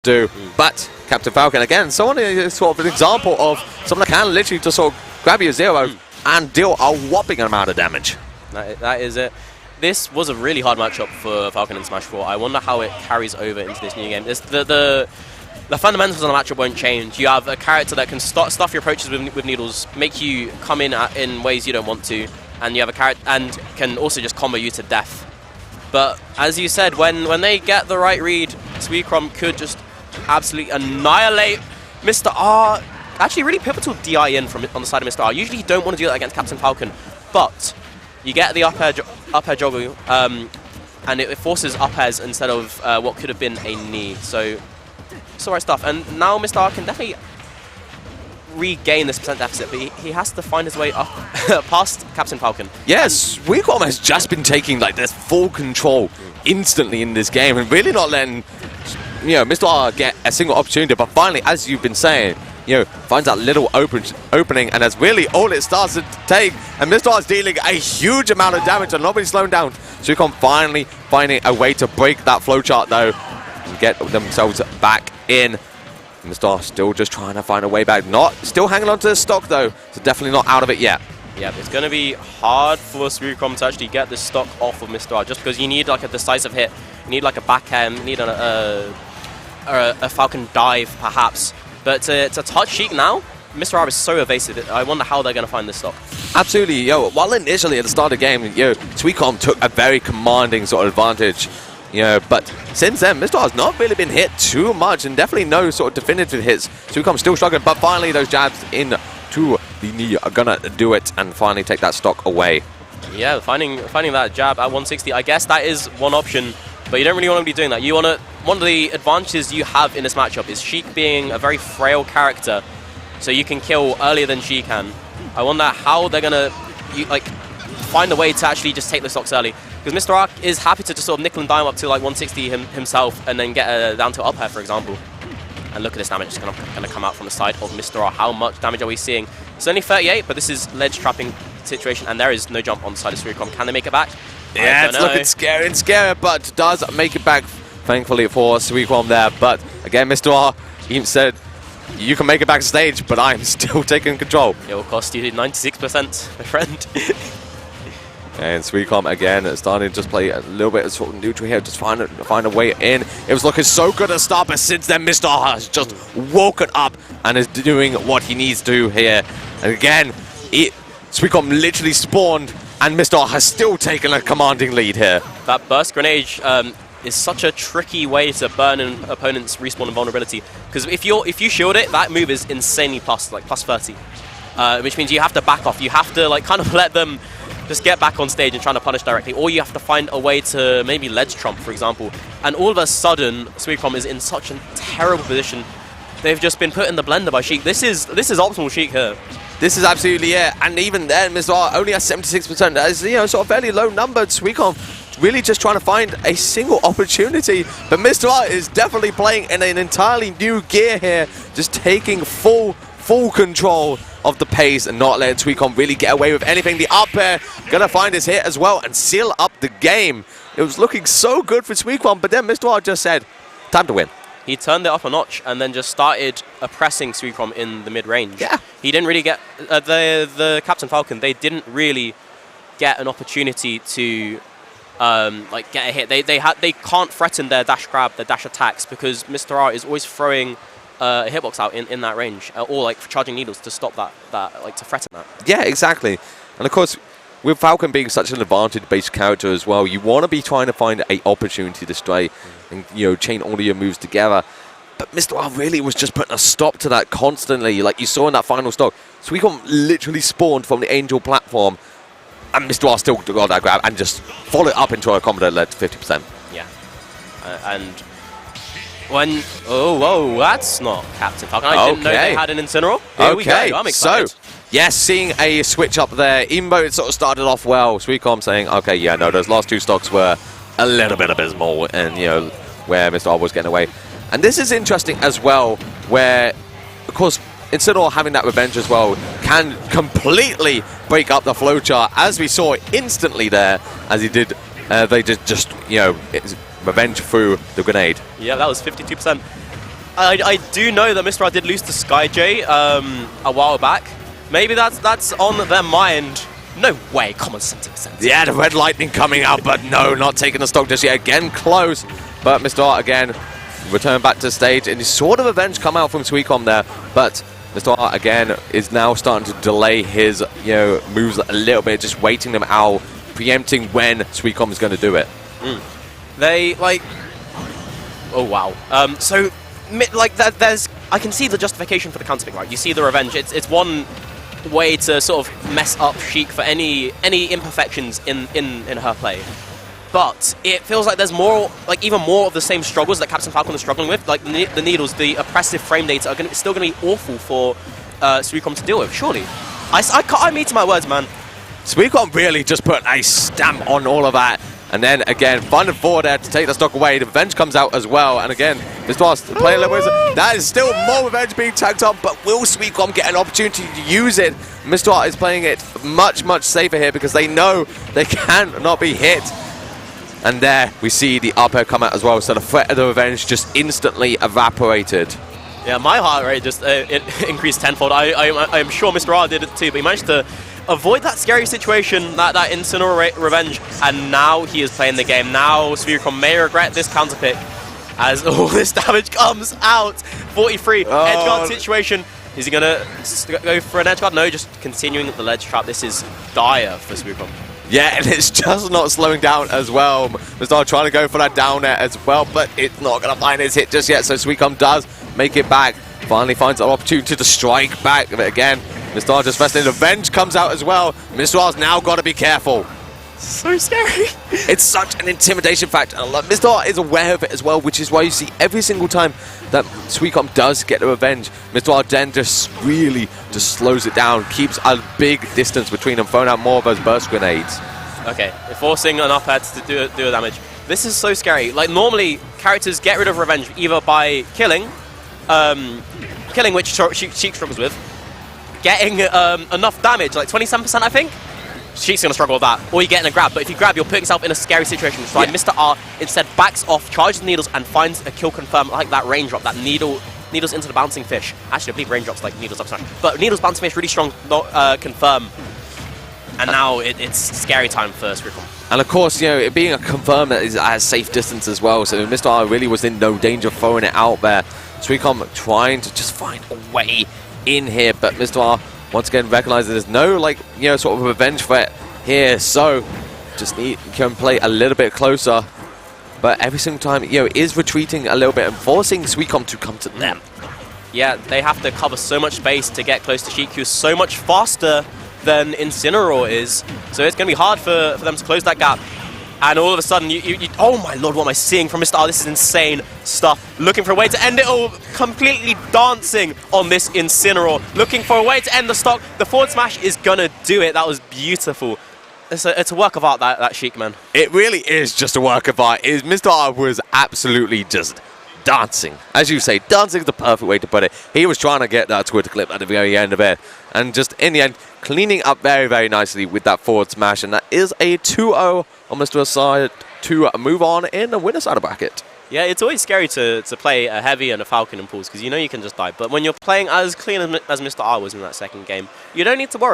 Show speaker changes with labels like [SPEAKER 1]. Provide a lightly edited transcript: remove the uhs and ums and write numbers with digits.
[SPEAKER 1] do. But Captain Falcon, again, someone is sort of an example of someone that can literally just sort of grab your zero and deal a whopping amount of damage.
[SPEAKER 2] That is it. This was a really hard matchup for Falcon in Smash 4. I wonder how it carries over into this new game. The fundamentals of the matchup won't change. You have a character that can stuff your approaches with needles, make you come in ways you don't want to, and you have a character and can also just combo you to death. But as you said, when they get the right read, Suikrom could just absolutely annihilate Mr.R. Actually, really pivotal DI in on the side of Mr.R. Usually you don't want to do that against Captain Falcon, but you get the up air juggle, and it forces up airs instead of what could have been a knee. So it's the right stuff. And now Mr.R can definitely regain this percent deficit, but he has to find his way up past Captain Falcon.
[SPEAKER 1] Yes, Suikrom has just been taking like this full control instantly in this game and really not letting Mr.R get a single opportunity. But finally, as you've been saying, finds that little opening, and that's really all it starts to take. And Mr.R is dealing a huge amount of damage and nobody's slowing down. Suikrom finally finding a way to break that flowchart though and get themselves back in. Mr.R still just trying to find a way back. Still hanging on to the stock though, so definitely not out of it yet.
[SPEAKER 2] Yeah, it's going to be hard for Suikrom to actually get this stock off of Mr.R just because you need like a decisive hit, you need like a backhand, you need a Falcon dive perhaps. But to touch Sheik now, Mr.R is so evasive. I wonder how they're going to find this stock.
[SPEAKER 1] Absolutely, while initially at the start of the game, Suikrom took a very commanding sort of advantage. But since then, Mr.R has not really been hit too much, and definitely no sort of definitive hits. Suikrom still struggling, but finally those jabs into the knee are gonna do it and finally take that stock away. Yeah,
[SPEAKER 2] finding that jab at 160, I guess that is one option, but you don't really want to be doing that. One of the advantages you have in this matchup is Sheik being a very frail character, so you can kill earlier than she can. I wonder how they're gonna find a way to actually just take the stocks early. Because Mr.R is happy to just sort of nickel and dime up to like 160 himself and then get a down to up air, for example. And look at this damage just going to come out from the side of Mr.R. How much damage are we seeing? It's only 38, but this is ledge trapping situation, and there is no jump on the side of Suikrom. Can they make it back?
[SPEAKER 1] Yeah, it's looking scary, but does make it back, thankfully, for Suikrom there. But again, Mr.R even said, you can make it back stage, but I'm still taking control.
[SPEAKER 2] It will cost you 96%, my friend.
[SPEAKER 1] And Suikrom again starting to just play a little bit of sort of neutral here, just find a way in. It was looking so good at the start, but since then Mr.R has just woken up and is doing what he needs to do here. And again, Suikrom literally spawned, and Mr.R has still taken a commanding lead here.
[SPEAKER 2] That burst grenade is such a tricky way to burn an opponent's respawn and vulnerability. Because if you shield it, that move is insanely plus 30, which means you have to back off. You have to kind of let them just get back on stage and trying to punish directly, or you have to find a way to maybe ledge trump, for example. And all of a sudden, Suikrom is in such a terrible position. They've just been put in the blender by Sheik. This is optimal Sheik here.
[SPEAKER 1] This is absolutely it. And even then, Mr.R only has 76%. That is sort of fairly low number. Suikrom really just trying to find a single opportunity. But Mr.R is definitely playing in an entirely new gear here, just taking full control of the pace and not letting Suikrom really get away with anything. The up air gonna find his hit as well and seal up the game. It was looking so good for Suikrom, but then Mr.R just said, time to win.
[SPEAKER 2] He turned it up a notch and then just started oppressing Suikrom in the mid-range.
[SPEAKER 1] Yeah.
[SPEAKER 2] He didn't really get the Captain Falcon. They didn't really get an opportunity to get a hit. They can't threaten their dash grab, their dash attacks, because Mr.R is always throwing a hitbox out in that range, or charging needles to stop that, to threaten that.
[SPEAKER 1] Yeah, exactly. And of course, with Falcon being such an advantage-based character as well, you want to be trying to find an opportunity to stray and chain all of your moves together. But Mr.R really was just putting a stop to that constantly, like you saw in that final stock. Suikrom literally spawned from the Angel platform, and Mr.R still got that grab and just followed up into a combo that led to 50%.
[SPEAKER 2] Yeah, and when whoa, that's not Captain Falcon. I didn't know they had an Incineoroar. Here we go. I'm excited.
[SPEAKER 1] So, yes, seeing a switch up there, even though it sort of started off well, Suikrom saying, okay, yeah, no, those last two stocks were a little bit abysmal, and where Mr.R was getting away. And this is interesting as well, where, of course, Incineoroar having that revenge as well can completely break up the flowchart, as we saw instantly there, as he did. They did just revenge through the grenade.
[SPEAKER 2] Yeah, that was 52%. I do know that Mr.R did lose to SkyJ a while back. Maybe that's on their mind. No way, come on, 70%.
[SPEAKER 1] Yeah, the red lightning coming out, but no, not taking the stock just yet. Again, close. But Mr.R again, return back to the stage, and sort of revenge come out from Suikrom there. But Mr.R again is now starting to delay his moves a little bit, just waiting them out, preempting when Suikrom is going to do it.
[SPEAKER 2] They like, oh wow. So like there's, I can see the justification for the counter pick, right? You see the revenge. It's one way to sort of mess up Sheik for any imperfections in her play. But it feels like there's more, like even more of the same struggles that Captain Falcon is struggling with. Like the needles, the oppressive frame data are still going to be awful for Suikrom to deal with, surely. I mean to my words, man.
[SPEAKER 1] Suikrom really just put a stamp on all of that. And then again, finding forward there to take the stock away. The revenge comes out as well. And again, Mr.R player level, that is still more revenge being tagged up. But will Suikrom get an opportunity to use it? Mr.R is playing it much, much safer here because they know they cannot be hit. And there we see the up air come out as well. So the threat of the revenge just instantly evaporated.
[SPEAKER 2] Yeah, my heart rate just it increased tenfold. I'm sure Mr.R did it too, but he managed to avoid that scary situation, that Incineoroar revenge, and now he is playing the game. Now Suikrom may regret this counter pick as all this damage comes out. 43, edgeguard situation. Is he going to go for an edgeguard? No, just continuing at the ledge trap. This is dire for Suikrom.
[SPEAKER 1] Yeah, and it's just not slowing down as well. Mr.R trying to go for that down air as well, but it's not going to find his hit just yet, so Suikrom does make it back. Finally finds an opportunity to strike back, but again, Mr.R just wrestling. Revenge comes out as well. Mr.R's now got to be careful.
[SPEAKER 2] So scary.
[SPEAKER 1] It's such an intimidation factor. Mr.R is aware of it as well, which is why you see every single time that Suikrom does get the revenge, Mr.R then just really just slows it down, keeps a big distance between them, throwing out more of those burst grenades.
[SPEAKER 2] Okay, forcing an up head to do a damage. This is so scary. Like normally, characters get rid of revenge either by killing, which Sheik struggles with, getting enough damage, like 27% I think. Sheik's going to struggle with that. Or you get in a grab, but if you grab, you'll put yourself in a scary situation. So Mr.R instead backs off, charges the needles, and finds a kill confirm like that raindrop, that needles into the bouncing fish. Actually, I believe raindrops like needles up smash. But needles bouncing fish, really strong confirm. And now it's scary time for Suikrom.
[SPEAKER 1] And of course, it being a confirm that is at a safe distance as well. So Mr.R really was in no danger of throwing it out there. Suikrom trying to just find a way in here, but Mr.R once again recognizes there's no sort of revenge threat here, so just can play a little bit closer. But every single time, is retreating a little bit and forcing Suikrom to come to them.
[SPEAKER 2] Yeah, they have to cover so much space to get close to Sheik, who's so much faster than Incineoroar is. So it's going to be hard for them to close that gap. And all of a sudden, oh my lord, what am I seeing from Mr.R? This is insane stuff. Looking for a way to end it all, completely dancing on this Incineoroar. Looking for a way to end the stock. The forward smash is gonna do it. That was beautiful. It's a work of art, that Sheik, man.
[SPEAKER 1] It really is just a work of art. Mr.R was absolutely just dancing. As you say, dancing is the perfect way to put it. He was trying to get that Twitter clip at the very end of it. And just in the end, cleaning up very, very nicely with that forward smash. And that is a 2-0 on Mr.R's side to move on in the winner's side of bracket.
[SPEAKER 2] Yeah, it's always scary to play a Heavy and a Falcon in pools because you can just die. But when you're playing as clean as Mr.R was in that second game, you don't need to worry.